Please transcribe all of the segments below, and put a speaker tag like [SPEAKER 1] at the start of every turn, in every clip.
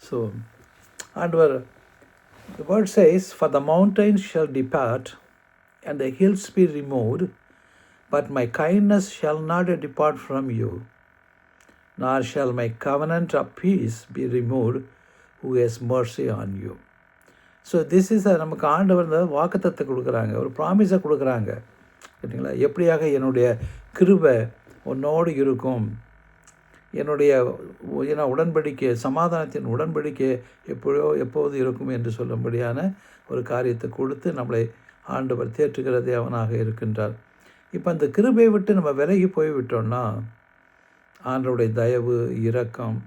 [SPEAKER 1] So ஆண்டவர், the word says, "For the mountains shall depart, and the hills be removed, but my kindness shall not depart from you, nor shall my covenant of peace be removed, who has mercy on you." So this is நமக்கு ஆண்டவர் இந்த வாக்குத்தத்தை கொடுக்குறாங்க, ஒரு ப்ராமிஸை கொடுக்குறாங்க. கேட்டிங்களா? எப்படியாக என்னுடைய கிருபை உன்னோடு இருக்கும், என்னுடைய உடன்படிக்கை, சமாதானத்தின் உடன்படிக்கை எப்போது இருக்கும் என்று சொல்லும்படியான ஒரு காரியத்தை கொடுத்து நம்மளை ஆண்டவர் தேற்றுகிற தேவனாக இருக்கின்றார். இப்போ அந்த கிருபையை விட்டு நம்ம விலகி போய்விட்டோம்னா ஆண்டவருடைய தயவு, இரக்கம்,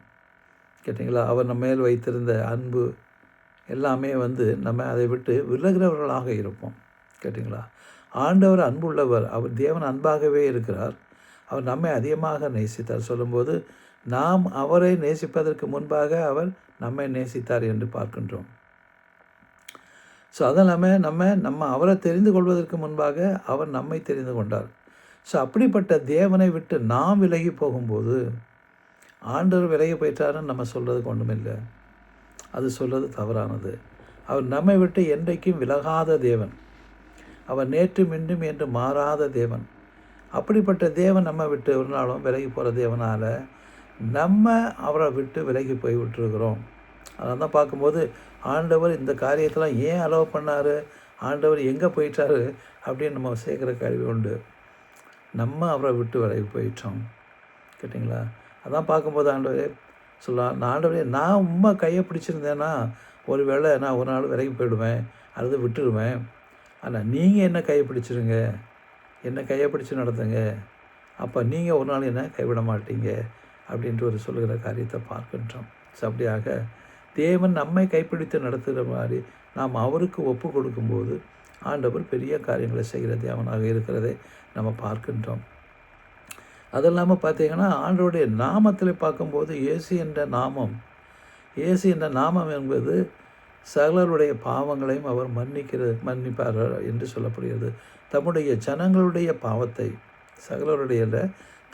[SPEAKER 1] கேட்டிங்களா, அவர் நம்ம மேல் வைத்திருந்த அன்பு எல்லாமே நம்ம அதை விட்டு விலகிறவர்களாக இருப்போம். கேட்டிங்களா? ஆண்டவர் அன்புள்ளவர், அவர் தேவன் அன்பாகவே இருக்கிறார். அவர் நம்மை அதிகமாக நேசித்தார் சொல்லும்போது, நாம் அவரை நேசிப்பதற்கு முன்பாக அவர் நம்மை நேசித்தார் என்று பார்க்கின்றோம். ஸோ அதெல்லாமல் நம்ம அவரை தெரிந்து கொள்வதற்கு முன்பாக அவர் நம்மை தெரிந்து கொண்டார். ஸோ அப்படிப்பட்ட தேவனை விட்டு நாம் விலகி போகும்போது, ஆண்டவர் விலகி போயிட்டாருன்னு நம்ம சொல்கிறதுக்கு ஒன்றுமில்லை, அது சொல்வது தவறானது. அவர் நம்மை விட்டு என்றைக்கும் விலகாத தேவன், அவர் நேற்றும் இன்றும் என்று மாறாத தேவன். அப்படிப்பட்ட தேவன் நம்ம விட்டு ஒரு நாளும் விலகி போகிற தேவனால் நம்ம அவரை விட்டு விலகி போய் விட்டுருக்குறோம். அதெல்லாம் தான் பார்க்கும்போது ஆண்டவர் இந்த காரியத்தெல்லாம் ஏன் அலோவ் பண்ணார், ஆண்டவர் எங்கே போயிட்டார் அப்படின்னு நம்ம சேர்க்குற கேள்வி உண்டு. நம்ம அவரை விட்டு விலகி போயிட்டோம். கேட்டிங்களா? அதான் பார்க்கும்போது ஆண்டவரே சொல்லலாம், நான் ஆண்டவரே, நான் உண்மை கையை பிடிச்சிருந்தேன்னா ஒரு வேளை நான் ஒரு நாள் விலகி போயிடுவேன் அல்லது விட்டுடுவேன். ஆனால் நீங்கள் என்ன கையை பிடிச்சிருங்க, என்ன கையை பிடிச்சி நடத்துங்க, அப்போ நீங்கள் ஒரு நாள் என்ன கைவிட மாட்டீங்க அப்படின்ட்டு ஒரு சொல்லுகிற காரியத்தை பார்க்கின்றோம். ஸோ அப்படியாக தேவன் நம்மை கைப்பிடித்து நடத்துகிற மாதிரி நாம் அவருக்கு ஒப்பு கொடுக்கும்போது ஆண்டவர் பெரிய காரியங்களை செய்கிற தேவனாக இருக்கிறதை நம்ம பார்க்கின்றோம். அது இல்லாமல் பார்த்திங்கன்னா ஆண்டவருடைய நாமத்தில் பார்க்கும்போது இயேசு என்ற நாமம் என்பது சகலருடைய பாவங்களையும் அவர் மன்னிப்பார் என்று சொல்லப்படுகிறது. தம்முடைய ஜனங்களுடைய பாவத்தை, சகலருடைய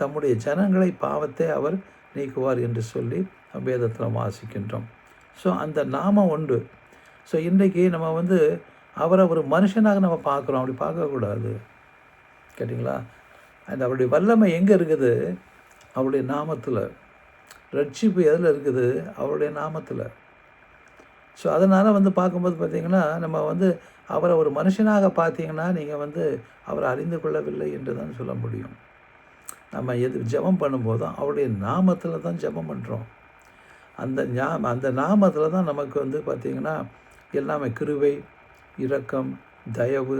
[SPEAKER 1] தம்முடைய ஜனங்களை பாவத்தை அவர் நீக்குவார் என்று சொல்லி வேதத்தில் வாசிக்கின்றோம். ஸோ அந்த நாமம் உண்டு. ஸோ இன்றைக்கி நம்ம அவரை ஒரு மனுஷனாக நம்ம பார்க்குறோம், அப்படி பார்க்கக்கூடாது. கேட்டிங்களா? அந்த அவருடைய வல்லமை எங்கே இருக்குது? அவருடைய நாமத்தில். ரட்சிப்பு எதில் இருக்குது? அவருடைய நாமத்தில். ஸோ அதனால் பார்க்கும்போது பார்த்திங்கன்னா நம்ம அவரை ஒரு மனுஷனாக பார்த்தீங்கன்னா நீங்கள் அவரை அறிந்து கொள்ளவில்லை என்று தான் சொல்ல முடியும். நம்ம ஜெபம் பண்ணும்போதும் அவருடைய நாமத்தில் தான் ஜெபம் பண்ணுறோம். அந்த நாமத்தில் தான் நமக்கு பார்த்திங்கன்னா எல்லாமே கிருபை, இரக்கம், தயவு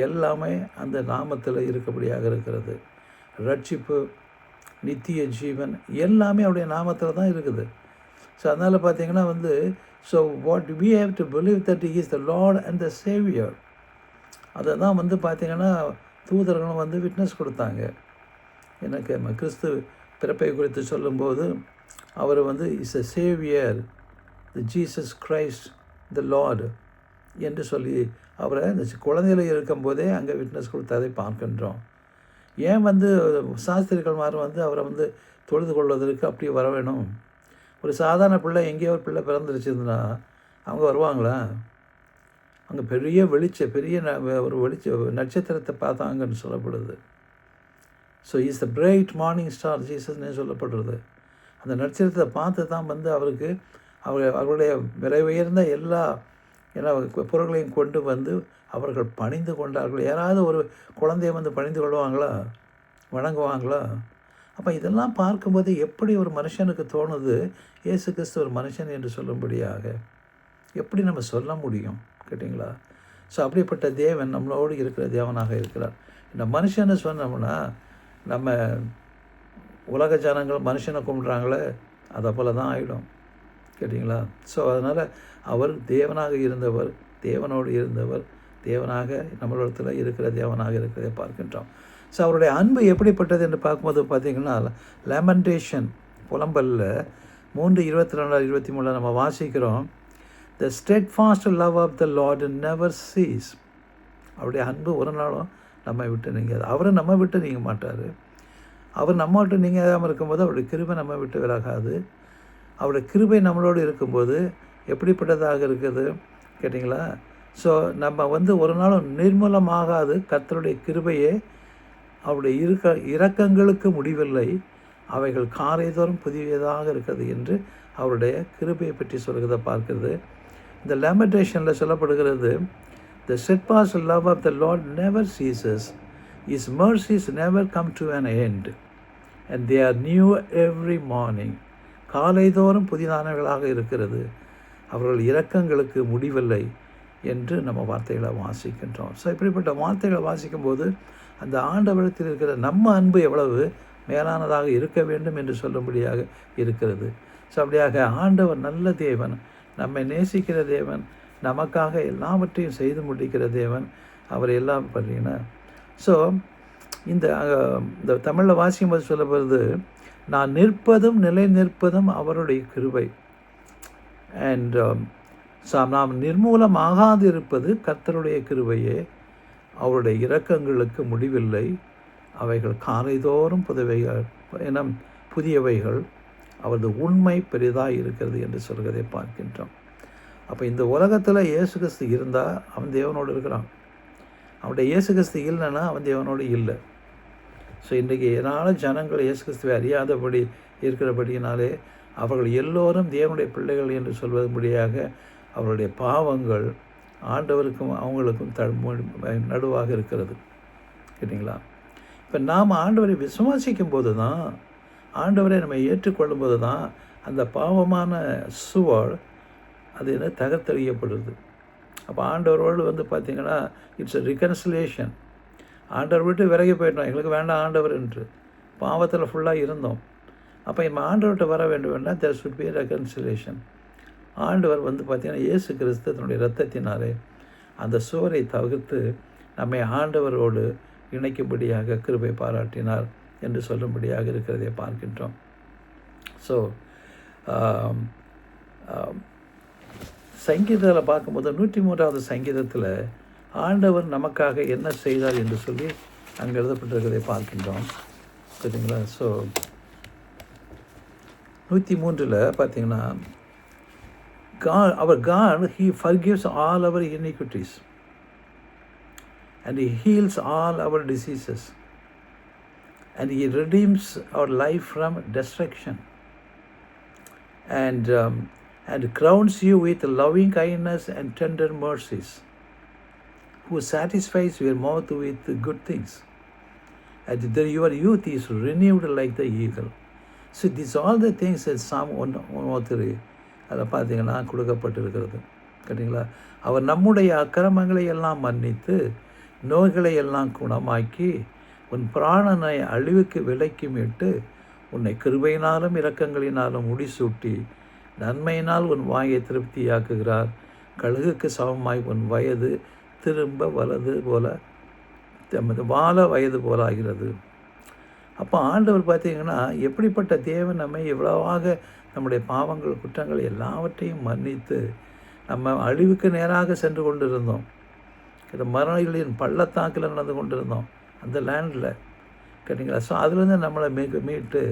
[SPEAKER 1] எல்லாமே அந்த நாமத்தில் இருக்கபடியாக இருக்கிறது. ரட்சிப்பு, நித்திய ஜீவன் எல்லாமே அவருடைய நாமத்தில் தான் இருக்குது. ஸோ அதனால் பார்த்திங்கன்னா so what we have to believe that he is the lord and the saviour. அதை தான் பார்த்திங்கன்னா தூதர்களும் விட்னஸ் கொடுத்தாங்க. எனக்கு கிறிஸ்து பிறப்பை குறித்து சொல்லும்போது அவர் is a saviour, the Jesus Christ the Lord என்று சொல்லி அவரை இந்த குழந்தையில் இருக்கும்போதே அங்கே விட்னஸ் கொடுத்ததை பார்க்கின்றோம். ஏன் சாஸ்திரிகள் மாதிரி அவரை தொழுது கொள்வதற்கு அப்படி வர வேணும்? ஒரு சாதாரண பிள்ளை, எங்கேயோ ஒரு பிள்ளை பிறந்துருச்சுன்னா அவங்க வருவாங்களா? அங்கே பெரிய ஒரு நட்சத்திரத்தை பார்த்தாங்கன்னு சொல்லப்படுது. So is the bright morning star ஜீசஸ்னே சொல்லப்படுறது. அந்த நட்சத்திரத்தை பார்த்து தான் அவருடைய விலை உயர்ந்த எல்லா பொருட்களையும் கொண்டு அவர்கள் பணிந்து கொண்டார்கள். யாராவது ஒரு குழந்தைய பணிந்து கொள்வாங்களா? வணங்குவாங்களா? அப்போ இதெல்லாம் பார்க்கும்போது எப்படி ஒரு மனுஷனுக்கு தோணுது இயேசு கிறிஸ்து ஒரு மனுஷன் என்று சொல்லும்படியாக எப்படி நம்ம சொல்ல முடியும்? கேட்டிங்களா? ஸோ அப்படிப்பட்ட தேவன் நம்மளோடு இருக்கிற தேவனாக இருக்கிறார். இந்த மனுஷன்னு சொன்னோம்னா நம்ம உலக ஜனங்கள் மனுஷனை கும்பிட்றாங்களே, அதை போல் தான் ஆகிடும். கேட்டிங்களா? ஸோ அதனால் அவர் தேவனாக இருந்தவர், தேவனோடு இருந்தவர், தேவனாக நம்மளிடத்தில் இருக்கிற தேவனாக இருக்கிறதை பார்க்கின்றோம். ஸோ அவருடைய அன்பு எப்படிப்பட்டது என்று பார்க்கும்போது பார்த்திங்கன்னா லெமண்டேஷன் புலம்பல்ல 3:22-23 நம்ம வாசிக்கிறோம், the steadfast love of the Lord never ceases. அவருடைய அன்பு ஒரு நாளும் நம்மை விட்டு நீங்காது. அவரை நம்ம விட்டு நீங்க மாட்டார். அவர் நம்ம விட்டு நீங்காமல் இருக்கும்போது அவருடைய கிருபை நம்ம விட்டு விலகாது. அவருடைய கிருபை நம்மளோடு இருக்கும்போது எப்படிப்பட்டதாக இருக்குது கேட்டிங்களா? ஸோ நம்ம வந்து ஒரு நாளும் நிர்மூலமாகாது. கர்த்தருடைய கிருபையே அவருடைய இரக்கங்களுக்கு முடிவில்லை, அவைகள் காலைதோறும் புதியதாக இருக்கிறது என்று அவருடைய கிருபையை பற்றி சொல்கிறத பார்க்கிறது. இந்த லேமெண்டேஷனில் சொல்லப்படுகிறது, the steadfast love of the Lord never ceases, his mercies never come to an end, and they are new every morning. காலைதோறும் புதிதானவர்களாக இருக்கிறது, அவர்கள் இரக்கங்களுக்கு முடிவில்லை என்று நம்ம வார்த்தைகளை வாசிக்கின்றோம். ஸோ இப்படிப்பட்ட வார்த்தைகளை வாசிக்கும்போது அந்த ஆண்டவரிடத்தில் இருக்கிற நம்ம அன்பு எவ்வளவு மேலானதாக இருக்க வேண்டும் என்று சொல்லும்படியாக இருக்கிறது. ஸோ அப்படியாக ஆண்டவர் நல்ல தேவன், நம்மை நேசிக்கிற தேவன், நமக்காக எல்லாவற்றையும் செய்து முடிக்கிற தேவன். அவர் எல்லாம் பார்த்தீங்கன்னா, ஸோ இந்த தமிழில் வாசிக்கும் போது சொல்லப்படுறது, நான் நிற்பதும் நிலை நிற்பதும் அவருடைய கிருபை. அண்ட் நாம் நிர்மூலமாகாது இருப்பது கர்த்தருடைய கிருபையே, அவருடைய இரக்கங்களுக்கு முடிவில்லை, அவைகள் காலைதோறும் புதியவைகள், அவரது உண்மை பெரிதாக இருக்கிறது என்று சொல்கிறதை பார்க்கின்றோம். அப்போ இந்த உலகத்தில் இயேசு கிறிஸ்து இருந்தால் அவன் தேவனோடு இருக்கிறான், அவனுடைய இயேசு கிறிஸ்து இல்லைன்னா அவன் தேவனோடு இல்லை. ஸோ இன்றைக்கி ஏராளம் ஜனங்கள் இயேசு கிறிஸ்துவை அறியாதபடி இருக்கிறபடியினாலே அவர்கள் எல்லோரும் தேவனுடைய பிள்ளைகள் என்று சொல்வதுபடியாக அவருடைய பாவங்கள் ஆண்டவருக்கும் அவங்களுக்கும் நடுவாக இருக்கிறது. கேட்டிங்களா? இப்போ நாம் ஆண்டவரை விசுவாசிக்கும் போது தான், ஆண்டவரை நம்ம ஏற்றுக்கொள்ளும் போது தான் அந்த பாவமான சுவல் அது என்ன தகர்த்தெறியப்படுது. அப்போ ஆண்டவரோடு வந்து பார்த்திங்கன்னா இட்ஸ் அ ரிகன்சிலேஷன். ஆண்டவர் விட்டு விலகி போயிட்டோம், எங்களுக்கு வேண்டாம் ஆண்டவர் என்று பாவத்தில் ஃபுல்லாக இருந்தோம். அப்போ நம்ம ஆண்டவர்கிட்ட வர வேண்டும் வேண்டாம், தேர் ஷுட் பி ரெகன்சிலேஷன். ஆண்டவர் வந்து பார்த்திங்கன்னா இயேசு கிறிஸ்து தன்னுடைய இரத்தத்தினாலே அந்த சுவரை தவிர்த்து நம்மை ஆண்டவரோடு இணைக்கும்படியாக கிருபை பாராட்டினார் என்று சொல்லும்படியாக இருக்கிறதை பார்க்கின்றோம். ஸோ சங்கீதத்தில் பார்க்கும்போது 103வது சங்கீதத்தில் ஆண்டவர் நமக்காக என்ன செய்தார் என்று சொல்லி அங்கே எழுதப்பட்டிருக்கிறதை பார்க்கின்றோம். சரிங்களா? ஸோ 103 பார்த்தீங்கன்னா, our God, He forgives all our iniquities and He heals all our diseases and He redeems our life from destruction and crowns you with loving kindness and tender mercies, who satisfies your mouth with good things, and your youth is renewed like the eagle. So these are all the things that Psalm 103 அதில் பார்த்தீங்கன்னா கொடுக்கப்பட்டிருக்கிறது. கேட்டிங்களா? அவர் நம்முடைய அக்கிரமங்களை எல்லாம் மன்னித்து நோய்களை எல்லாம் குணமாக்கி உன் பிராணனை அழிவுக்கு விலைக்கு மீட்டு உன்னை கிருபையினாலும் இரக்கங்களினாலும் முடிசூட்டி நன்மையினால் உன் வாயை திருப்தியாக்குகிறார். கழுகுக்கு சமமாய் உன் வயது திரும்ப வலது போல வாழ வயது போல ஆகிறது. அப்போ ஆண்டவர் பார்த்தீங்கன்னா எப்படிப்பட்ட தேவன் நம்மை எவ்வளவாக நம்முடைய பாவங்கள் குற்றங்கள் எல்லாவற்றையும் மன்னித்து நம்ம அழிவுக்கு நேராக சென்று கொண்டிருந்தோம். இந்த மரணிகளின் பள்ளத்தாக்கில் நடந்து கொண்டிருந்தோம் அந்த லேண்டில். கேட்டிங்களா? ஸோ அதுலேருந்து நம்மளை மீட்டு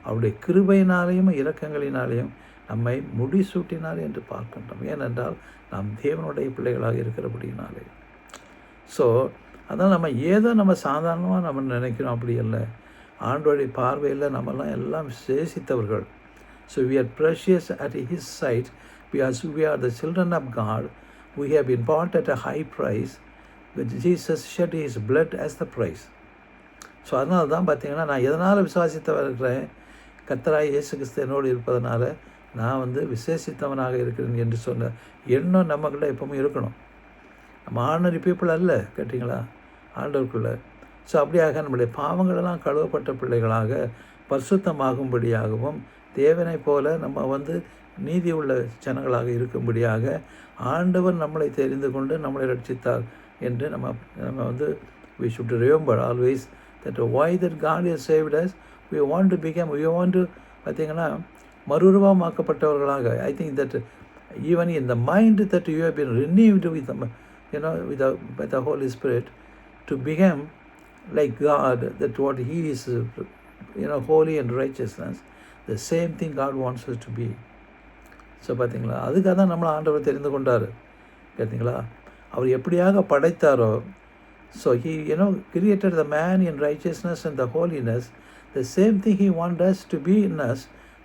[SPEAKER 1] அவருடைய கிருபையினாலேயும் இரக்கங்களினாலேயும் நம்மை முடிசூட்டினார் என்று பார்க்கின்றோம். ஏனென்றால் நாம் தேவனுடைய பிள்ளைகளாக இருக்கிறபடினாலே. ஸோ அதனால் நம்ம சாதாரணமாக நம்ம நினைக்கிறோம், அப்படி இல்லை. ஆண்டவருடைய பார்வையில் நம்மெல்லாம் எல்லாம் சேசித்தவர்கள். So we are precious at His sight because we are the children of God. We have been bought at a high price, with Jesus shed His blood as the price. So அதனால தான் பார்த்தீங்கன்னா நான் எதனால் விசுவாசித்தவன் இருக்கிறேன், கர்த்தராகிய இயேசு கிறிஸ்து என்னோடு இருப்பதனால நான் விசேஷித்தவனாக இருக்கிறேன் என்று சொன்ன எண்ணம் நம்மக்கிட்ட எப்பவுமே இருக்கணும். நம்ம ஆர்டினரி பீப்புள் அல்ல, கேட்டிங்களா? ஆண்டவருக்குள்ள. ஸோ அப்படியாக நம்முடைய பாவங்களெல்லாம் கழுவப்பட்ட பிள்ளைகளாக பரிசுத்தமாகும்படியாகவும் தேவனை போல நம்ம நீதி உள்ள ஜனங்களாக இருக்கும்படியாக ஆண்டவர் நம்மளை தெரிந்து கொண்டு நம்மளை ரட்சித்தார் என்று நம்ம we should remember always that why that God has saved us. we want to பார்த்தீங்கன்னா மறுரூபமாக்கப்பட்டவர்களாக. I think that even in the mind that you have been renewed with by the Holy Spirit to become like God, that what He is holy and righteousness, the same thing God wants us to be. So பார்த்தீங்களா, அதுக்காக தான் நம்மளை ஆண்டவர் தெரிந்து கொண்டார். பார்த்தீங்களா, அவர் எப்படியாக படைத்தாரோ, so he created the man in righteousness and the holiness. The same thing he wants us to be in us.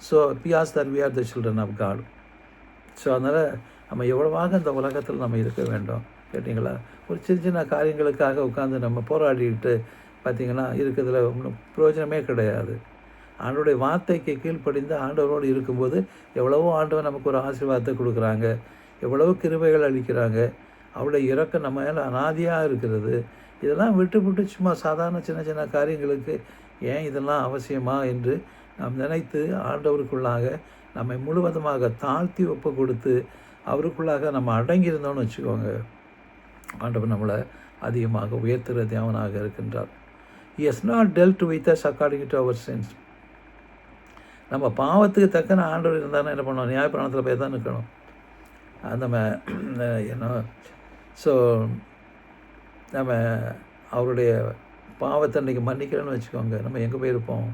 [SPEAKER 1] So we ask that we are the children of God. So அதனால் நம்ம எவ்வளவாக இந்த உலகத்தில் நம்ம இருக்க வேண்டும் கேட்டிங்களா. ஒரு சின்ன சின்ன காரியங்களுக்காக உட்காந்து நம்ம போராடிட்டு பார்த்திங்கன்னா இருக்கிறதுல ஒன்றும் பிரயோஜனமே கிடையாது. ஆண்டவருடைய வார்த்தைக்கு கீழ்ப்படிந்து ஆண்டவரோடு இருக்கும்போது எவ்வளவோ ஆண்டவர் நமக்கு ஒரு ஆசீர்வாதத்தை கொடுக்குறாங்க, எவ்வளவோ கிருபைகள் அளிக்கிறாங்க. அவருடைய இரக்கம் நம்ம மேலே அனாதியாக இருக்கிறது. இதெல்லாம் விட்டு சும்மா சாதாரண சின்ன சின்ன காரியங்களுக்கு ஏன் இதெல்லாம் அவசியமா என்று நாம் நினைத்து ஆண்டவருக்குள்ளாக நம்மை முழுவதுமாக தாழ்த்தி ஒப்பு கொடுத்து அவருக்குள்ளாக நம்ம அடங்கியிருந்தோம்னு வச்சுக்கோங்க, ஆண்டவர் நம்மளை அதிகமாக உயர்த்துகிற தேவனாக இருக்கின்றார். He has not dealt with us according to our sins. நம்ம பாவத்துக்கு தக்கன ஆண்டவர் இருந்தாலும் என்ன பண்ணோம், நியாயப்பிரமாணத்தில் போய் தான் நிற்கணும். அந்த ஸோ நம்ம அவருடைய பாவத்தை அன்றைக்கி மன்னிக்கிறேன்னு வச்சுக்கோங்க, நம்ம எங்கே போயிருப்போம்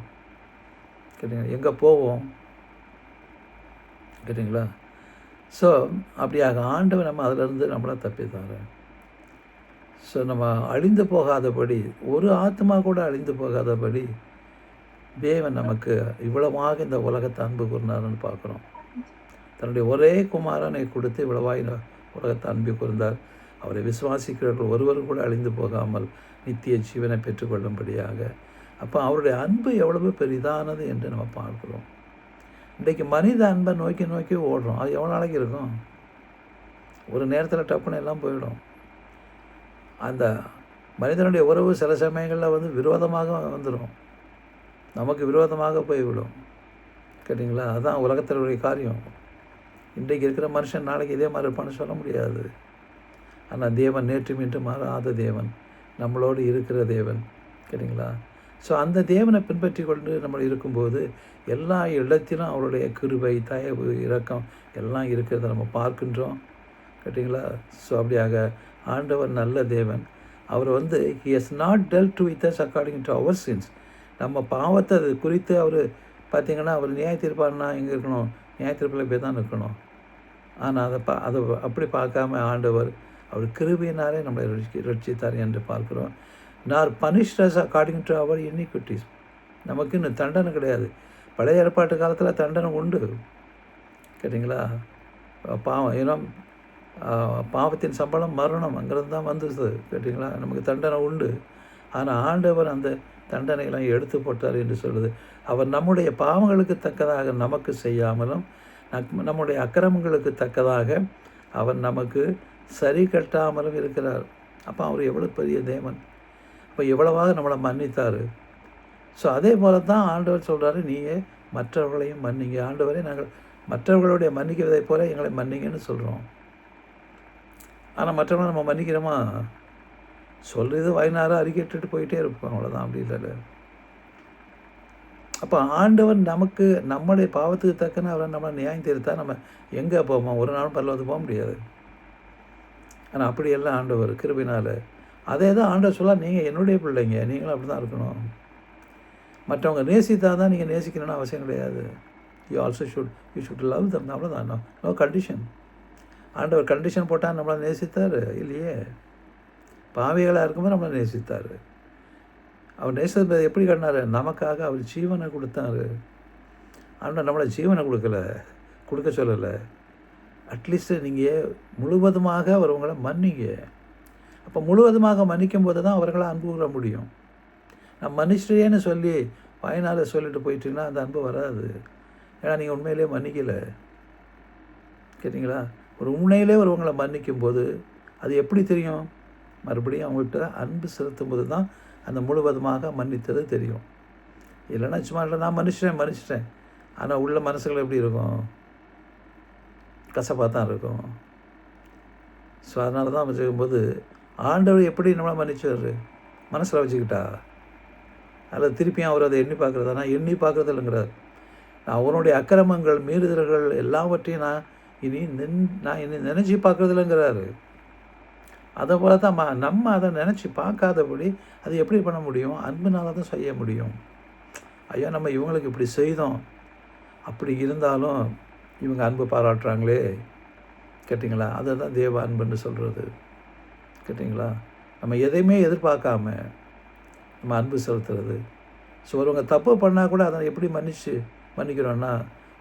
[SPEAKER 1] கேட்டிங்களா, எங்கே போவோம் கேட்டிங்களா. ஸோ அப்படியாக ஆண்டவர் நம்ம அதிலிருந்து நம்மளை தப்பித்தார். ஸோ நம்ம அழிந்து போகாதபடி, ஒரு ஆத்மா கூட அழிந்து போகாதபடி தேவன் நமக்கு இவ்வளவாக இந்த உலகத்தை அன்பு கூர்ந்தார்னு பார்க்குறோம். தன்னுடைய ஒரே குமாரனை கொடுத்து இவ்வளவாக இந்த உலகத்தை அன்பு கூர்ந்தார். அவரை விசுவாசிக்கிறவர்கள் ஒருவரும் கூட அழிந்து போகாமல் நித்திய ஜீவனை பெற்றுக்கொள்ளும்படியாக. அப்போ அவருடைய அன்பு எவ்வளவு பெரிதானது என்று நம்ம பார்க்குறோம். இன்றைக்கு மனித அன்பை நோக்கி ஓடுறோம். அது எவ்வளோ நாளைக்கு இருக்கும்? ஒரு நேரத்தில் டப்புன்னு எல்லாம் போயிடும். அந்த மனிதனுடைய உறவு சில சமயங்களில் விரோதமாக வந்துடும், நமக்கு விரோதமாக போய்விடும் கேட்டிங்களா. அதுதான் உலகத்தினுடைய காரியம். இன்றைக்கு இருக்கிற மனுஷன் நாளைக்கு இதே மாதிரி இருப்பான்னு சொல்ல முடியாது. ஆனால் தேவன் நேற்று மீண்டும் மாறாத தேவன், நம்மளோடு இருக்கிற தேவன் கேட்டிங்களா. ஸோ அந்த தேவனை பின்பற்றி கொண்டு நம்ம இருக்கும்போது எல்லா இடத்திலும் அவருடைய கிருபை, தயவு, இரக்கம் எல்லாம் இருக்கிறத நம்ம பார்க்கின்றோம் கேட்டிங்களா. ஸோ அப்படியாக ஆண்டவர் நல்ல தேவன். அவர் he has not dealt with us according to our sins. நம்ம பாவத்தை அது குறித்து அவர் பார்த்திங்கன்னா அவர் நியாயத்தீர்ப்பார்னா எங்கே இருக்கணும், நியாயத்தீர்ப்பில் போய் தான் இருக்கணும். ஆனால் அதை அப்படி பார்க்காம ஆண்டவர் அவர் கிருபையினாலே நம்மளை ரட்சித்தார் என்று பார்க்குறோம். Nor punished us according to our iniquities. நமக்கு இன்னும் தண்டனை கிடையாது. பழைய ஏற்பாட்டு காலத்தில் தண்டனை உண்டு கேட்டிங்களா. பாவம் பாவத்தின் சம்பளம் மரணம், அங்கேருந்து தான் வந்துடுது கேட்டிங்களா. நமக்கு தண்டனை உண்டு. ஆனால் ஆண்டவர் அந்த தண்டனையெல்லாம் எடுத்து போட்டார் என்று சொல்லுது. அவர் நம்முடைய பாவங்களுக்கு தக்கதாக நமக்கு செய்யாமலும் நம்முடைய அக்கிரமங்களுக்கு தக்கதாக அவர் நமக்கு சரி கட்டாமலும் இருக்கிறார். அப்போ அவர் எவ்வளோ பெரிய தேவன், அப்போ எவ்வளவாக நம்மளை மன்னித்தார். ஸோ அதே போல தான் ஆண்டவர் சொல்கிறாரு, நீங்கள் மற்றவர்களையும் மன்னிங்க. ஆண்டவரே நாங்கள் மற்றவர்களுடைய மன்னிக்கிறதை போல எங்களை மன்னிங்கன்னு சொல்கிறோம். ஆனால் மற்றவங்களை நம்ம மன்னிக்கிறோமா? சொல்கிறது வயனார அறிக்கைட்டு போயிட்டே இருப்போம், அவ்வளோதான். அப்படி இல்லை. அப்போ ஆண்டவர் நமக்கு நம்முடைய பாவத்துக்கு தக்கன அவரை நம்ம நியாயம் தீர்த்தா நம்ம எங்கே போவோம்? ஒரு நாளும் பரலோகத்துக்கு போக முடியாது. ஆனால் அப்படியெல்லாம் ஆண்டவர் கிருபையினால் அதே தான் ஆண்டவர் சொல்ல, நீங்கள் என்னுடைய பிள்ளைங்க, நீங்களும் அப்படி தான் இருக்கணும். மற்றவங்க நேசித்தா தான் நீங்கள் நேசிக்கணும்னு அவசியம் கிடையாது. யூ ஷுட் லவ் தம், அவ்வளோதான். No condition. ஆண்டவர் கண்டிஷன் போட்டால் நம்மளை நேசித்தார் இல்லையே. பாவிகளாக இருக்கும்போது நம்மளை நேசித்தார். அவர் நேசித்தது எப்படி கண்டார்? நமக்காக அவர் ஜீவனை கொடுத்தார். ஆனால் நம்மளை ஜீவனை கொடுக்க சொல்லலை. அட்லீஸ்ட்டு நீங்கள் முழுவதுமாக அவர்களை மன்னிங்க. அப்போ முழுவதுமாக மன்னிக்கும் போது தான் அவர்களை அன்பு கூற முடியும். நான் மன்னிச்சிட்டேன்னு சொல்லி வாயினால் சொல்லிட்டு போயிட்டீங்கன்னா அந்த அன்பு வராது. ஏன்னா நீங்கள் உண்மையிலே மன்னிக்கலை கேட்டிங்களா. ஒரு உண்மையிலே ஒருவங்களை மன்னிக்கும் போது அது எப்படி தெரியும்? மறுபடியும் அவங்கள்ட்ட அன்பு செலுத்தும் போது தான் அந்த முழுவதுமாக மன்னித்தது தெரியும். இல்லைன்னா சும்மா இல்லை நான் மன்னிச்சிட்டேன் ஆனால் உள்ள மனசுகள் எப்படி இருக்கும்? கசப்பாக தான் இருக்கும். ஸோ அதனால தான் வச்சுக்கும்போது ஆண்டவர் எப்படி நம்மளை மன்னிச்சார்? மனசில் வச்சுக்கிட்டா அதில் திருப்பியும் அவர் அதை எண்ணி பார்க்குறதா? நான் எண்ணி பார்க்குறது இல்லைங்கிறார். நான் அவனுடைய அக்கிரமங்கள், மீறுதல்கள் எல்லாவற்றையும் நான் இனி நினச்சி பார்க்குறது இல்லைங்கிறாரு. அதை போல தான் நம்ம அதை நினச்சி பார்க்காதபடி அது எப்படி பண்ண முடியும்? அன்புனால தான் செய்ய முடியும். ஐயா நம்ம இவங்களுக்கு இப்படி செய்தோம், அப்படி இருந்தாலும் இவங்க அன்பு பாராட்டுறாங்களே, கேட்டிங்களா? அதை தான் தேவ அன்புன்னு சொல்கிறது, கேட்டிங்களா? நம்ம எதையுமே எதிர்பார்க்காம நம்ம அன்பு செலுத்துறது. ஸோ ஒருவங்க தப்பு பண்ணால் கூட அதை எப்படி மன்னிக்கிறோன்னா,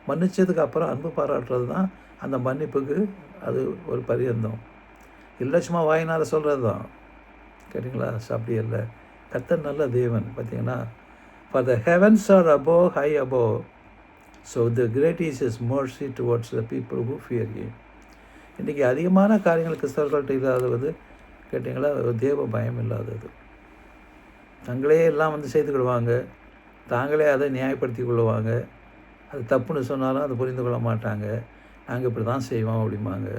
[SPEAKER 1] மன்னித்ததுக்கு அப்புறம் அன்பு பாராட்டுறது தான் அந்த மன்னிப்புக்கு அது ஒரு பரியந்தம். இல்லை சும்மா வாயினால் சொல்கிறது தான், கேட்டிங்களா? ஸோ அப்படி இல்லை. கர்த்தர் நல்ல தேவன். பார்த்தீங்கன்னா, for the heavens are above, high above, so the great is his mercy towards the people who fear him. இன்றைக்கி அதிகமான காரியங்கள் கிறிஸ்தவர்கள்ட்ட இல்லாதது, கேட்டிங்களா, தேவ பயம் இல்லாதது. தங்களே எல்லாம் வந்து செய்துக்கிடுவாங்க, தாங்களே அதை நியாயப்படுத்தி கொள்ளுவாங்க. அது தப்புன்னு சொன்னாலும் அதை புரிந்து கொள்ள மாட்டாங்க. நாங்கள் இப்படி தான் செய்வோம் அப்படிம்பாங்க.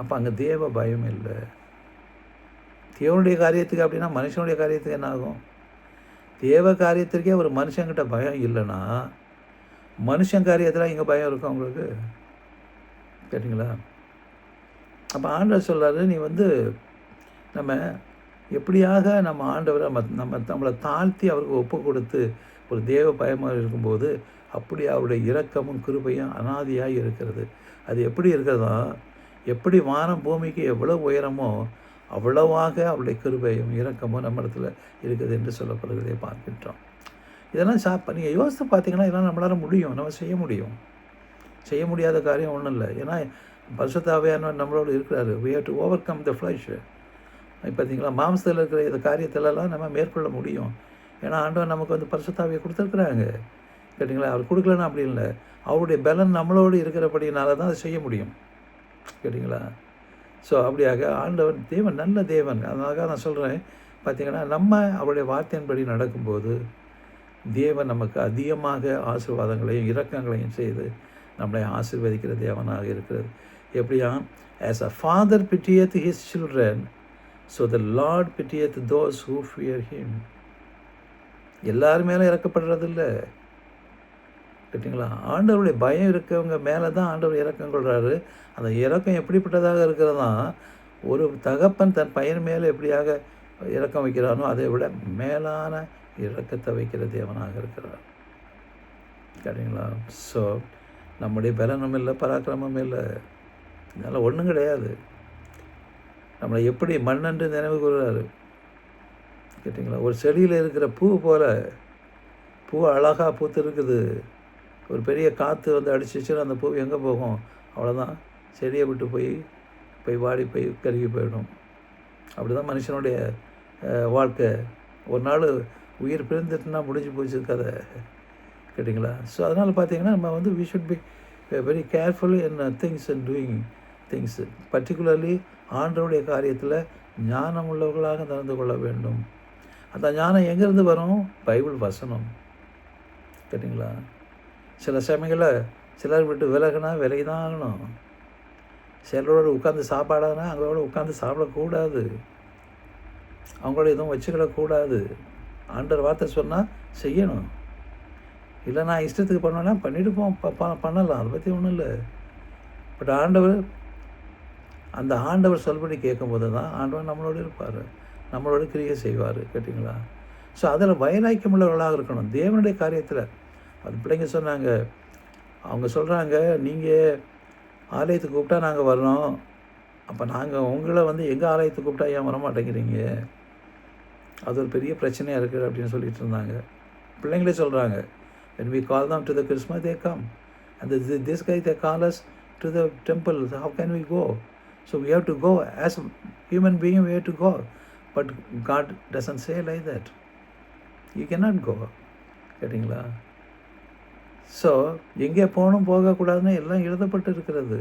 [SPEAKER 1] அப்போ அங்கே தேவ பயம் இல்லை. தேவனுடைய காரியத்துக்கு அப்படின்னா மனுஷனுடைய காரியத்துக்கு என்ன ஆகும்? தேவ காரியத்திற்கே ஒரு மனுஷங்கிட்ட பயம் இல்லைன்னா மனுஷன் காரியத்தில் இங்கே பயம் இருக்கும் அவங்களுக்கு, கேட்டிங்களா? அப்போ ஆண்டவர் சொல்கிறாரு, நீ வந்து நம்ம எப்படியாக நம்ம ஆண்டவரை நம்மளை தாழ்த்தி அவருக்கு ஒப்பு கொடுத்து ஒரு தேவ பயமாக இருக்கும்போது அப்படி அவருடைய இரக்கமும் கிருபையும் அனாதியாக இருக்கிறது. அது எப்படி இருக்கிறதா? எப்படி வானம் பூமிக்கு எவ்வளோ உயரமோ அவ்வளவாக அவருடைய கிருபையும் இரக்கமும் நம்ம இடத்துல இருக்குது என்று சொல்லப்படுகிறதை பார்க்கின்றோம். இதெல்லாம் நீங்கள் யோசித்து பார்த்தீங்கன்னா இதெல்லாம் நம்மளால் முடியும், நம்ம செய்ய முடியும். செய்ய முடியாத காரியம் ஒன்றும் இல்லை. ஏன்னா பரிசுத்த ஆவியானவர் நம்மளோடு இருக்கிறாரு. we have to overcome the flesh. பார்த்தீங்களா, மாம்சத்தில் இருக்கிற இந்த காரியத்திலலாம் நம்ம மேற்கொள்ள முடியும். ஏன்னா ஆண்டவர் நமக்கு வந்து பரிசுத்த ஆவியை கொடுத்துருக்குறாங்க, கேட்டிங்களா? அவர் கொடுக்கலன்னா அப்படி இல்லை, அவருடைய பலன் நம்மளோடு இருக்கிறபடினால தான் அதை செய்ய முடியும், கேட்டிங்களா? ஸோ அப்படியாக ஆண்டவர் தேவன் நல்ல தேவன். அதனால நான் சொல்கிறேன், பார்த்திங்கன்னா நம்ம அவருடைய வார்த்தையின்படி நடக்கும்போது தேவன் நமக்கு அதிகமாக ஆசீர்வாதங்களையும் இரக்கங்களையும் செய்து நம்மளை ஆசீர்வதிக்கிற தேவனாக இருக்கிறது. எப்படியா? as a father pitieth his children, so the Lord pitieth those who fear him. எல்லாரும் மேலே இறக்கப்படுறதில்ல, கேட்டிங்களா? ஆண்டவருடைய பயம் இருக்கவங்க மேலே தான் ஆண்டவர் இரக்கம் கொள்கிறாரு. அந்த இரக்கம் எப்படிப்பட்டதாக இருக்கிறதா? ஒரு தகப்பன் தன் பையன் மேலே எப்படியாக இரக்கம் வைக்கிறானோ அதை விட மேலான இரக்கத்தை வைக்கிற தேவனாக இருக்கிறார், கேட்டிங்களா? ஸோ நம்முடைய பலனும் இல்லை, பராக்கிரமும் இல்லை, இதனால் ஒன்றும் கிடையாது. நம்மளை எப்படி மண்ணென்று நினைவு கூறுறாரு, கேட்டிங்களா? ஒரு செடியில் இருக்கிற பூ போல், பூ அழகாக பூத்து இருக்குது. ஒரு பெரிய காற்று வந்து அடிச்சிச்சுன்னா அந்த பூ எங்கே போகும்? அவ்வளோதான், செடியை விட்டு போய் வாடி போய் கருகி போயிடும். அப்படி தான் மனுஷனுடைய வாழ்க்கை. ஒரு நாள் உயிர் பிரிந்துட்டுனா முடிஞ்சு போச்சு கதை, கேட்டிங்களா? ஸோ அதனால் பார்த்தீங்கன்னா நம்ம வந்து we should be very careful in things and doing things. Particularly ஆண்டவருடைய காரியத்தில் ஞானம் உள்ளவர்களாக நடந்து கொள்ள வேண்டும். அந்த ஞானம் எங்கேருந்து வரும்? பைபிள் வசனம், கேட்டிங்களா? சில சமயங்களில் சிலர் விட்டு விலகுனா விலகி தான் ஆகணும். சிலரோடு உட்காந்து சாப்பாடானா அவங்களோட உட்காந்து சாப்பிடக்கூடாது, அவங்களோட எதுவும் வச்சுக்கிடக்கூடாது. ஆண்டவர் வார்த்தை சொன்னால் செய்யணும். இல்லை நான் இஷ்டத்துக்கு பண்ணுவேன்னா பண்ணிவிட்டு பண்ணலாம், அதை பற்றி ஒன்றும் இல்லை. பட் அந்த ஆண்டவர் சொல்படி கேட்கும்போது தான் ஆண்டவர் நம்மளோடு இருப்பார், நம்மளோட கிரியை செய்வார், கேட்டிங்களா? ஸோ அதில் வைராக்கியம் உள்ளவர்களாக இருக்கணும் தேவனுடைய காரியத்தில். அது பிள்ளைங்க சொன்னாங்க, அவங்க சொல்கிறாங்க, நீங்கள் ஆலயத்துக்கு கூப்பிட்டா நாங்கள் வர்றோம், அப்போ நாங்கள் உங்களை வந்து எங்கள் ஆலயத்துக்கு கூப்பிட்டா ஏன் வர மாட்டேங்கிறீங்க? அது ஒரு பெரிய பிரச்சனையாக இருக்குது அப்படின்னு சொல்லிட்டு இருந்தாங்க. பிள்ளைங்களே சொல்கிறாங்க, when we call them to the Christmas they come, and this guy they call us to the temple, how can we go? So we have to go as human being, we have to go, but God doesn't say like that, you cannot go, கேட்டிங்களா? So எங்கே போகக்கூடாதுன்னு எல்லாம் எழுதப்பட்டு இருக்கிறது.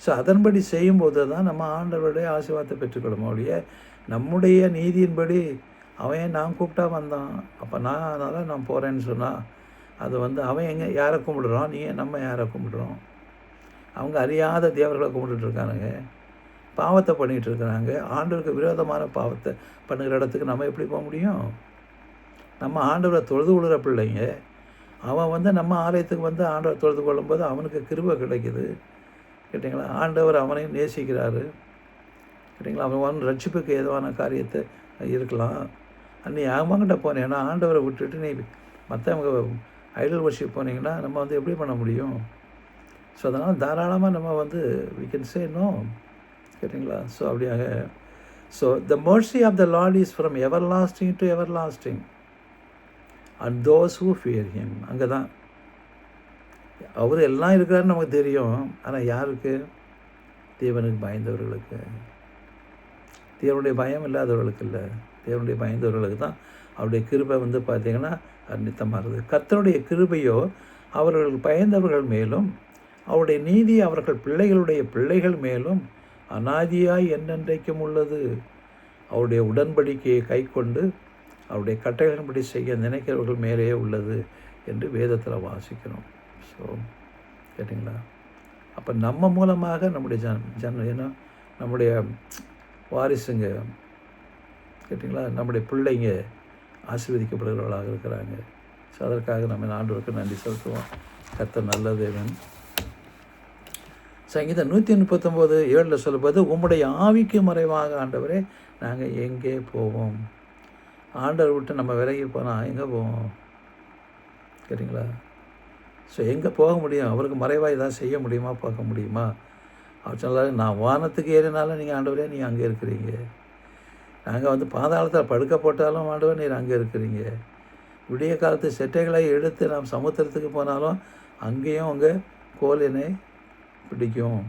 [SPEAKER 1] So அதன்படி செய்யும்போது தான் நம்ம ஆண்டவருடைய ஆசீர்வாதத்தை பெற்றுக்கொள்ளும். ஒழிய நம்முடைய நீதியின்படி அவன் நான் கூப்பிட்டா வந்தான், அப்போ அதனால் நான் போகிறேன்னு சொன்னால் அது வந்து அவன் யாரை கும்பிடுறான், நம்ம யாரை கும்பிடுறோம்? அவங்க அறியாத தேவர்களை கும்பிட்டுருக்கானுங்க, பாவத்தை பண்ணிகிட்டு இருக்கிறாங்க. ஆண்டவருக்கு விரோதமான பாவத்தை பண்ணுகிற இடத்துக்கு நம்ம எப்படி போக முடியும்? நம்ம ஆண்டவரை தொழுது கொள்கிற பிள்ளைங்க, அவன் வந்து நம்ம ஆலயத்துக்கு வந்து ஆண்டவரை தொழுது கொள்ளும்போது அவனுக்கு கிருபை கிடைக்குது, கேட்டிங்களா? ஆண்டவர் அவனையும் நேசிக்கிறாரு, கேட்டிங்களா? அவன் ரட்சிப்புக்கு ஏதுவான காரியத்தை இருக்கலாம். நீ அவங்ககிட்ட போனேன்னா ஆண்டவரை விட்டுட்டு நீ மற்றவங்க ஐடல் வர்ஷிப் போனீங்கன்னா நம்ம வந்து எப்படி பண்ண முடியும்? ஸோ அதனால் தாராளமாக நம்ம வந்து we can say no. கேட்டிங்களா? ஸோ அப்படியாக so the mercy of the Lord is from everlasting to everlasting and those who fear him. அங்கே தான் அவர் எல்லாம் இருக்கிறாருன்னு நமக்கு தெரியும். ஆனால் யாருக்கு? தேவனுக்கு பயந்தவர்களுக்கு. தேவனுடைய பயம் இல்லாதவர்களுக்கு இல்லை, தேவனுடைய பயந்தவர்களுக்கு தான் அவருடைய கிருபை வந்து பார்த்திங்கன்னா நித்தமாகுது. கர்த்தருடைய கிருபையோ அவர்கள் பயந்தவர்கள் மேலும் அவருடைய நீதி அவர்கள் பிள்ளைகளுடைய பிள்ளைகள் மேலும் அநாதியாய் என்னென்றைக்கும் உள்ளது. அவருடைய உடன்படிக்கையை கை கொண்டு அவருடைய கட்டளையின்படி செய்ய நினைக்கிறவர்கள் மேலேயே உள்ளது என்று வேதத்தில் வாசிக்கணும். ஸோ கேட்டிங்களா? அப்போ நம்ம மூலமாக நம்முடைய ஏன்னா நம்முடைய வாரிசுங்க கேட்டிங்களா, நம்முடைய பிள்ளைங்க ஆசீர்வதிக்கப்படுகிறவர்களாக இருக்கிறாங்க. ஸோ அதற்காக நம்ம ஆண்டவருக்கு நன்றி செலுத்துவோம். கர்த்தர் நல்ல தேவன். சங்கீதம் 139:7 சொல்லும்போது உம்முடைய ஆவிக்கு மறைவாக ஆண்டவரே நாங்கள் எங்கே போவோம்? ஆண்டவர் விட்டு நம்ம விலகி போனால் எங்கே போவோம்? கேட்டிங்களா? ஸோ எங்கே போக முடியும்? அவருக்கு மறைவாக ஏதாவது செய்ய முடியுமா, பார்க்க முடியுமா? அவர் சொன்னார், நான் வானத்துக்கு ஏறினாலும் நீங்கள் ஆண்டவரே நீங்கள் அங்கே இருக்கிறீங்க. நாங்கள் வந்து பாதாளத்தில் படுக்க போட்டாலும் ஆண்டவர் நீர் அங்கே இருக்கிறீங்க. விடிய காலத்து செட்டைகளை எடுத்து நாம் சமுத்திரத்துக்கு போனாலும் அங்கேயும் உங்கள் கோல் என்னை பிடிக்கும்,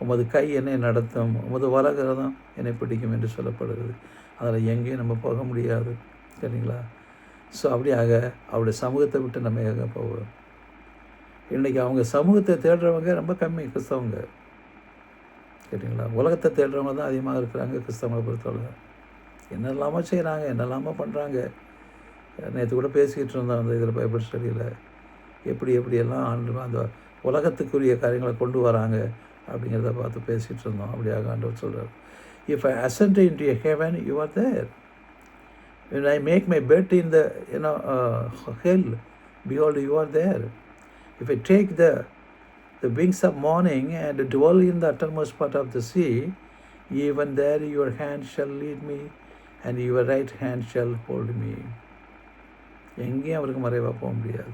[SPEAKER 1] உமது கை என்னை நடத்தும், உமது வலகரதம் என்னை பிடிக்கும் என்று சொல்லப்படுகிறது. அதில் எங்கேயும் நம்ம போக முடியாது. சரிங்களா? ஸோ அப்படியாக அவருடைய சமூகத்தை விட்டு நம்ம எங்கே போவோம்? இன்றைக்கி அவங்க சமூகத்தை தேடுறவங்க ரொம்ப கம்மி கிறிஸ்தவங்க. கேட்டிங்களா? உலகத்தை தேடுறவங்க தான் அதிகமாக இருக்கிறாங்க கிறிஸ்தவங்களை பொறுத்தவரை. என்னெல்லாமோ செய்கிறாங்க, என்னெல்லாமோ பண்ணுறாங்க. நேற்று கூட பேசிக்கிட்டு இருந்தோம் அந்த இதில் பைபிள் ஸ்டடியில் எப்படியெல்லாம் அந்த உலகத்துக்குரிய காரியங்களை கொண்டு வராங்க அப்படிங்கிறத பார்த்து பேசிகிட்டு இருந்தோம். அப்படியாக ஆண்டவர் சொல்கிறார், if I ascend into a heaven, you are there. When I make my bed in the hell, behold, you are there. If I take the wings of morning and dwell in the uttermost part of the sea, even there your hand shall lead me and your right hand shall hold me. எங்கேயும் அவருக்கு மறைவாக போக முடியாது.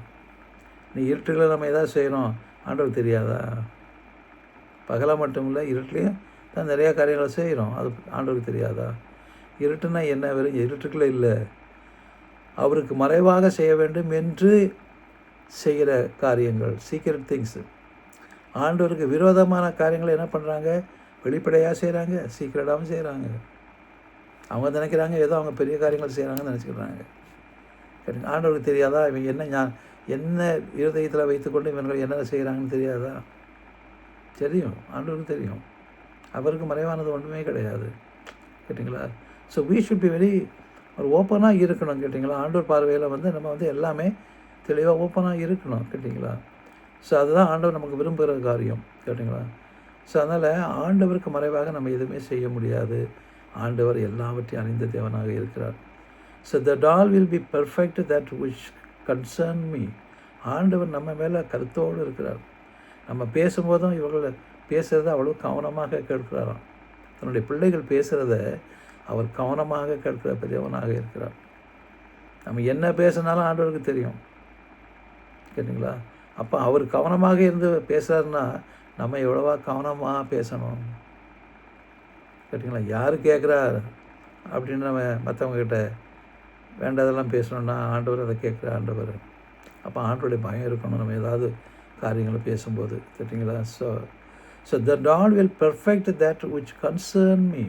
[SPEAKER 1] நீ இருட்டுகளை நம்ம எதாவது செய்கிறோம், ஆண்டவருக்கு தெரியாதா? பகலாக மட்டும் இல்லை, இருட்டுலேயும் தான் நிறையா காரியங்களை செய்கிறோம், அது ஆண்டவருக்கு தெரியாதா? இருட்டுன்னா என்ன? வெறும் இருட்டுக்குள்ளே இல்லை, அவருக்கு மறைவாக செய்ய வேண்டும் என்று செய்கிற காரியங்கள், சீக்ரெட் திங்ஸு. ஆண்டவருக்கு விரோதமான காரியங்களை என்ன பண்ணுறாங்க? வெளிப்படையாக செய்கிறாங்க, சீக்கிரட்டாகவும் செய்கிறாங்க. அவங்க நினைக்கிறாங்க ஏதோ அவங்க பெரிய காரியங்கள் செய்கிறாங்கன்னு நினச்சிக்கிறாங்க. ஆண்டவருக்கு தெரியாதா? இவங்க என்ன இருதயத்தில் வைத்துக்கொண்டு இவர்கள் என்ன செய்கிறாங்கன்னு தெரியாதா? தெரியும், ஆண்டவருக்கு தெரியும். அவருக்கு மறைவானது ஒன்றுமே கிடையாது. கேட்டிங்களா? So we should be very ஒரு ஓப்பனாக இருக்கணும். கேட்டிங்களா? ஆண்டவர் பார்வையில் வந்து நம்ம வந்து எல்லாமே தெளிவாக ஓப்பனாக இருக்கணும். கேட்டிங்களா? ஸோ அதுதான் ஆண்டவர் நமக்கு விரும்புகிற காரியம். கேட்டிங்களா? ஸோ அதனால் ஆண்டவருக்கு மறைவாக நம்ம எதுவுமே செய்ய முடியாது. ஆண்டவர் எல்லாவற்றையும் அறிந்த தேவனாக இருக்கிறார். So that all will be perfect that which concern me. ஆண்டவர் நம்ம மேலே கருத்தோடு இருக்கிறார். நம்ம பேசும்போதும் இவர்கள் பேசுகிறத அவ்வளோ கவனமாக கேட்கிறாராம். தன்னுடைய பிள்ளைகள் பேசுகிறத அவர் கவனமாக கேட்கிற பெரியவனாக இருக்கிறார். நம்ம என்ன பேசினாலும் ஆண்டவருக்கு தெரியும். கேட்டிங்களா? அப்போ அவர் கவனமாக இருந்து பேசுகிறாருன்னா நம்ம எவ்வளவா கவனமாக பேசணும். கேட்டிங்களா? யார் கேட்குறார் அப்படின்னு நம்ம மற்றவங்கக்கிட்ட வேண்டாதெல்லாம் பேசணுன்னா ஆண்டவர் அதை கேட்குற ஆண்டவர். அப்போ ஆண்டவருடைய பயம் இருக்கணும் நம்ம ஏதாவது காரியங்களை பேசும்போது. கேட்டிங்களா? So the Lord will perfect that which concern me.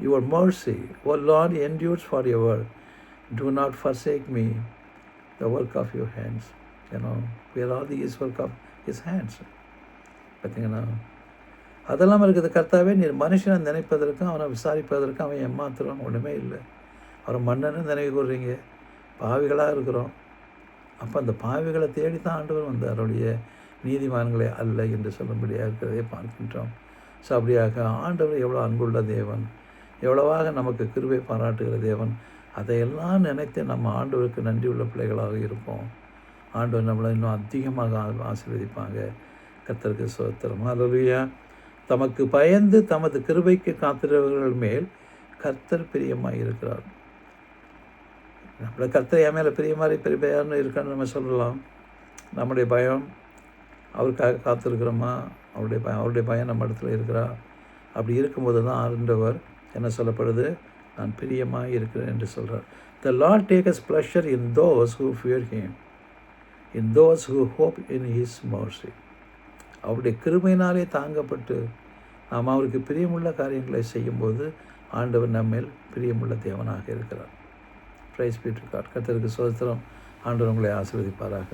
[SPEAKER 1] Your mercy, O Lord, endures forever. Do not forsake me, the work of your hands. We are all the work of his hands. பார்த்தீங்கன்னா அதெல்லாம் இருக்குது. கர்த்தாவே, நீர் மனுஷனை நினைப்பதற்கும் அவனை விசாரிப்பதற்கும் அவன் ஏமாத்துறோம் ஒன்றுமே இல்லை. அவரை மன்னன்னு நினைவு கூறுறீங்க. பாவிகளாக இருக்கிறோம். அப்போ அந்த பாவிகளை தேடி தான் ஆண்டவர் வந்து அவருடைய நீதிமான்களே அல்ல என்று சொல்லும்படியாக இருக்கிறதே பார்க்கின்றோம். ஸோ அப்படியாக ஆண்டவர் எவ்வளோ அன்புள்ள தேவன், எவ்வளவாக நமக்கு கிருபை பாராட்டுகிற தேவன். அதையெல்லாம் நினைத்து நம்ம ஆண்டவருக்கு நன்றி உள்ள பிள்ளைகளாக இருப்போம். ஆண்டவர் நம்மளை இன்னும் அதிகமாக ஆசீர்வதிப்பாங்க. கர்த்தருக்கு ஸ்தோத்திரம். அல்லேலூயா. தமக்கு பயந்து தமது கிருபைக்கு காத்திருக்கிறவர்கள் மேல் கர்த்தர் பிரியமாக இருக்கிறார். நம்மளை கர்த்தர் என் மேலே பிரியமான்னு இருக்கான்னு நம்ம சொல்லலாம். நம்முடைய பயம், அவருக்காக காத்திருக்கிறோமா, அவருடைய பயம் நம்ம இடத்துல இருக்கிறா. அப்படி இருக்கும்போது தான் ஆண்டவர் என்ன சொல்லப்படுது, நான் பிரியமாக இருக்கிறேன் என்று சொல்கிறார். The Lord takes pleasure in those who fear Him, in those who hope in His mercy. அவருடைய கிருபையினாலே தாங்கப்பட்டு நாம் அவருக்கு பிரியமுள்ள காரியங்களை செய்யும்போது ஆண்டவர் நம்மேல் பிரியமுள்ள தேவனாக இருக்கிறார். Praise be to God. கர்த்தருக்கு ஸ்தோத்திரம். ஆண்டவர் உங்களை ஆசீர்வதிப்பாராக.